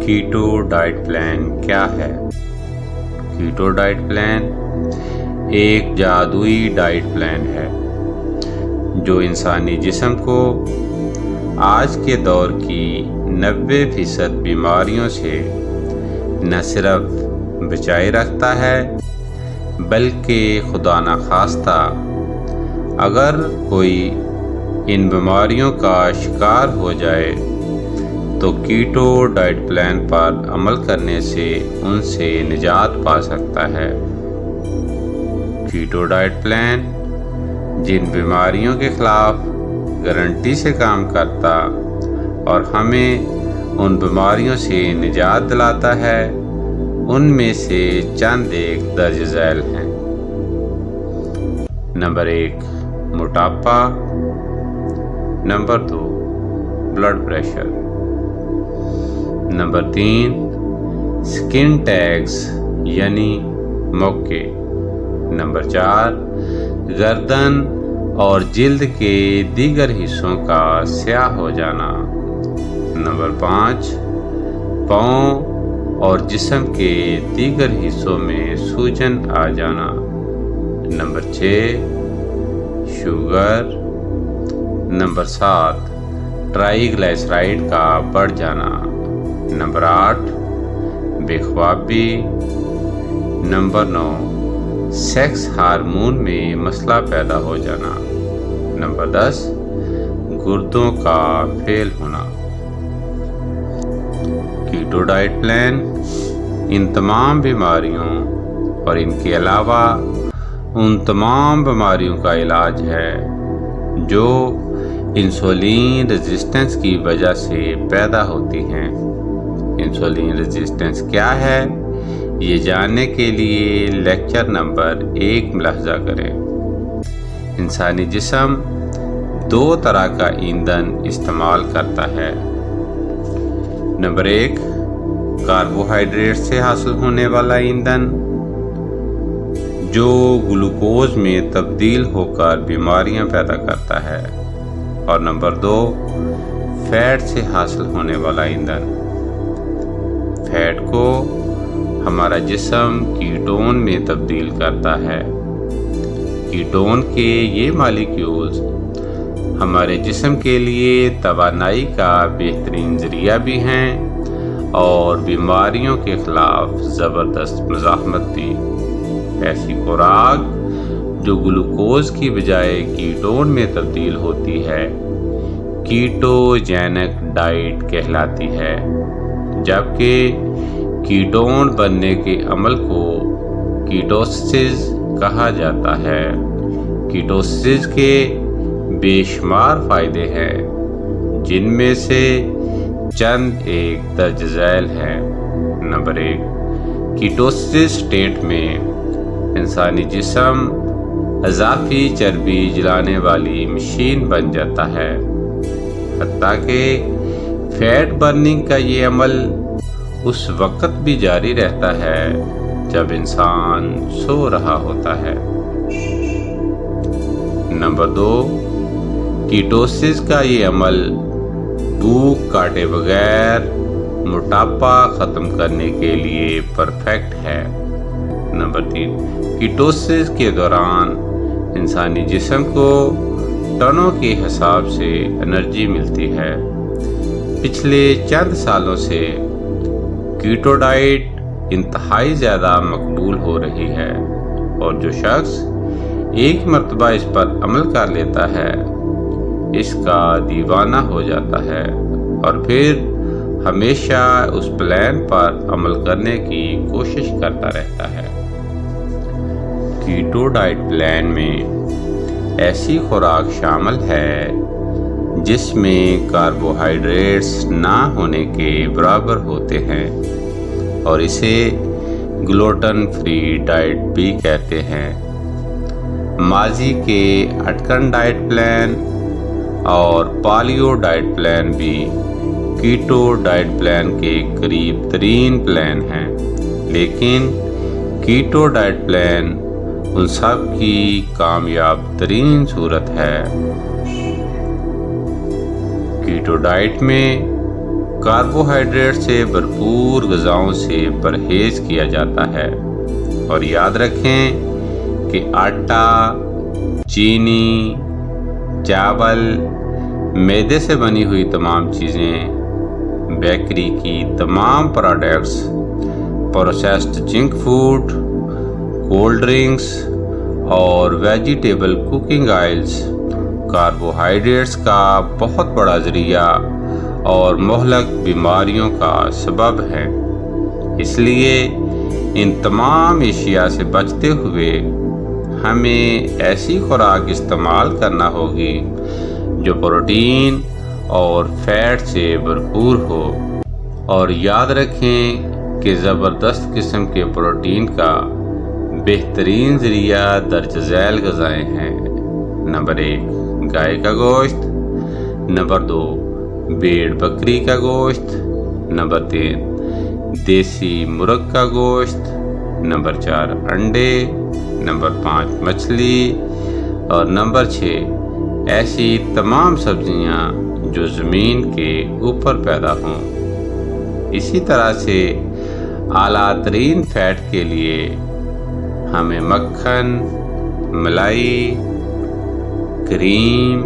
Keto diet plan क्या है? Keto diet plan एक जादुई डाइट प्लान है जो इंसानी जिस्म को आज के दौर की 90% बीमारियों से न सिर्फ बचाए रखता है बल्कि खुदा न खास्ता अगर कोई इन बीमारियों का शिकार हो जाए तो कीटो डाइट प्लान पर अमल करने से उनसे निजात पा सकता है। कीटो डाइट प्लान जिन बीमारियों के खिलाफ गारंटी से काम करता और हमें उन बीमारियों से निजात दिलाता है, उनमें से चंद एक दर्ज झैल हैं। नंबर 1 मोटापा, number 2 blood pressure, number 3 skin tags यानी मोके, नंबर 4 गर्दन और जिल्द के दीगर हिस्सों का स्याह हो जाना, नंबर 5 पाँव और जिस्म के दीगर हिस्सों में सूजन आ जाना, नंबर 6 शुगर, नंबर 7 ट्राइग्लिसराइड का बढ़ जाना, नंबर 8 बेख्वाबी, नंबर 9 सेक्स हार्मोन में मसला पैदा हो जाना, नंबर 10 गुर्दों का फेल होना। कीटो डाइट प्लान इन तमाम बीमारियों और इनके अलावा उन तमाम बीमारियों का इलाज है जो इंसुलिन रेजिस्टेंस की वजह से पैदा होती हैं। इंसुलिन रेजिस्टेंस क्या है, ये जानने के लिए लेक्चर नंबर 1 मुलाहिजा करें। इंसानी जिस्म 2 तरह का ईंधन इस्तेमाल करता है। नंबर 1 कार्बोहाइड्रेट से हासिल होने वाला ईंधन जो ग्लूकोज में तब्दील होकर बीमारियां पैदा करता है, और नंबर 2 फैट से हासिल होने वाला ईंधन। फैट को हमारा जिस्म कीटोन में तब्दील करता है। कीटोन के ये मालिक्यूल्स हमारे जिस्म के लिए तवानाई का बेहतरीन ज़रिया भी हैं और बीमारियों के ख़िलाफ़ ज़बरदस्त मुज़ाहमत भी। ऐसी खुराक जो ग्लूकोज की बजाय कीटोन में तब्दील होती है कीटोजेनिक डाइट कहलाती है, जबकि कीटोन बनने के अमल को कीटोसिस कहा जाता है। कीटोसिस के बेशुमार फ़ायदे हैं जिनमें से चंद एक दर्ज झैल हैं। नंबर 1 कीटोसिस स्टेट में इंसानी जिस्म अज़ाफ़ी चर्बी जलाने वाली मशीन बन जाता है। हत्ता कि फैट बर्निंग का ये अमल उस वक़्त भी जारी रहता है जब इंसान सो रहा होता है। नंबर 2 कीटोसिस का ये अमल भूख काटे बगैर मोटापा ख़त्म करने के लिए परफेक्ट है। नंबर 3 कीटोसिस के दौरान इंसानी जिस्म को टनों के हिसाब से एनर्जी मिलती है। पिछले चंद सालों से कीटो डाइट इंतहाई ज़्यादा मकबूल हो रही है और जो शख्स एक मर्तबा इस पर अमल कर लेता है इसका दीवाना हो जाता है और फिर हमेशा उस प्लान पर अमल करने की कोशिश करता रहता है। कीटो डाइट प्लान में ऐसी खुराक शामिल है जिसमें कार्बोहाइड्रेट्स ना होने के बराबर होते हैं और इसे ग्लूटेन फ्री डाइट भी कहते हैं। माजी के अटकन डाइट प्लान और पालियो डाइट प्लान भी कीटो डाइट प्लान के करीब तरीन प्लान हैं, लेकिन कीटो डाइट प्लान उन सब की कामयाब तरीन सूरत है। कीटो डाइट में کاربوہائیڈریٹ سے بھرپور غذاؤں سے پرہیز کیا جاتا ہے، اور یاد رکھیں کہ آٹا، چینی، چاول، میدے سے بنی ہوئی تمام چیزیں، بیکری کی تمام products, processed junk food, cold drinks اور ویجیٹیبل کوکنگ آئلز کاربوہائیڈریٹس کا بہت بڑا ذریعہ اور مہلک بیماریوں کا سبب ہے۔ اس لیے ان تمام اشیاء سے بچتے ہوئے ہمیں ایسی خوراک استعمال کرنا ہوگی جو پروٹین اور فیٹ سے بھرپور ہو، اور یاد رکھیں کہ زبردست قسم کے پروٹین کا بہترین ذریعہ درج ذیل غذائیں ہیں۔ نمبر 1 گائے کا گوشت، نمبر 2 بھیڑ بکری کا گوشت، نمبر 3 دیسی مرغ کا گوشت، نمبر 4 انڈے، نمبر 5 مچھلی، اور نمبر 6 ایسی تمام سبزیاں جو زمین کے اوپر پیدا ہوں۔ اسی طرح سے اعلیٰ ترین فیٹ کے لیے ہمیں مکھن، ملائی، کریم،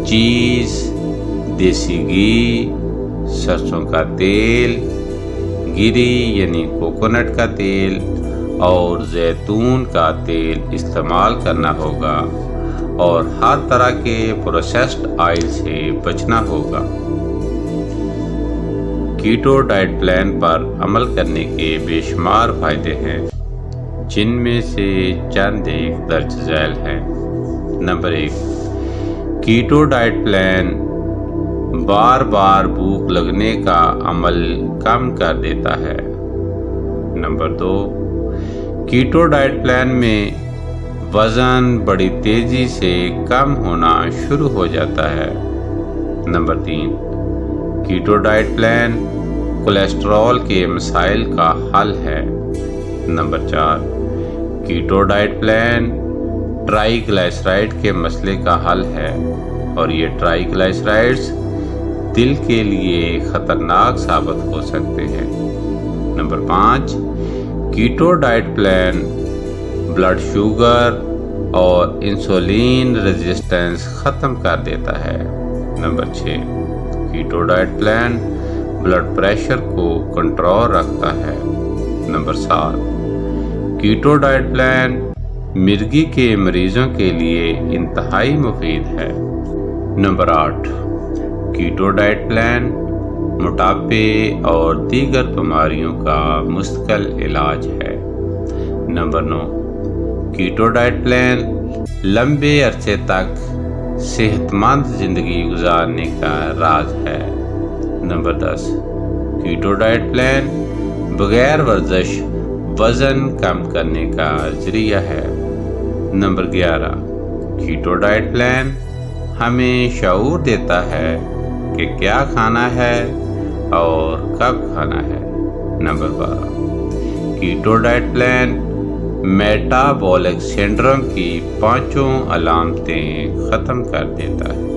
چیز، دیسی گھی، سرسوں کا تیل، گری یعنی کوکونٹ کا تیل اور زیتون کا تیل استعمال کرنا ہوگا، اور ہر طرح کے پروسیسڈ آئل سے بچنا ہوگا۔ کیٹو ڈائٹ پلان پر عمل کرنے کے بے شمار فائدے ہیں، جن میں سے چند ایک درج ذیل ہیں۔ نمبر 1 کیٹو ڈائٹ پلان بار بار بھوک لگنے کا عمل کم کر دیتا ہے۔ نمبر 2 کیٹو ڈائٹ پلان میں وزن بڑی تیزی سے کم ہونا شروع ہو جاتا ہے۔ نمبر 3 کیٹو ڈائٹ پلان کولیسٹرول کے مسائل کا حل ہے۔ نمبر 4 کیٹو ڈائٹ پلان ٹرائی گلائسرائڈ کے مسئلے کا حل ہے، اور یہ ٹرائی گلائسرائڈز دل کے لیے خطرناک ثابت ہو سکتے ہیں۔ Number 5 keto diet plan blood sugar اور انسولین ریزسٹنس ختم کر دیتا ہے۔ Number 6 keto diet plan blood pressure کو کنٹرول رکھتا ہے۔ نمبر 7 کیٹو ڈائٹ پلان مرگی کے مریضوں کے لیے انتہائی مفید ہے۔ نمبر 8 کیٹو ڈائٹ پلان موٹاپے اور دیگر بیماریوں کا مستقل علاج ہے۔ نمبر 9 کیٹو ڈائٹ پلان لمبے عرصے تک صحت مند زندگی گزارنے کا راز ہے۔ نمبر 10 کیٹو ڈائٹ پلان بغیر ورزش وزن کم کرنے کا ذریعہ ہے۔ نمبر 11 کیٹو ڈائٹ پلان ہمیں شعور دیتا ہے کہ کیا کھانا ہے اور کب کھانا ہے۔ Number 12 keto diet plan metabolic syndrome کی 5 علامتیں ختم کر دیتا ہے۔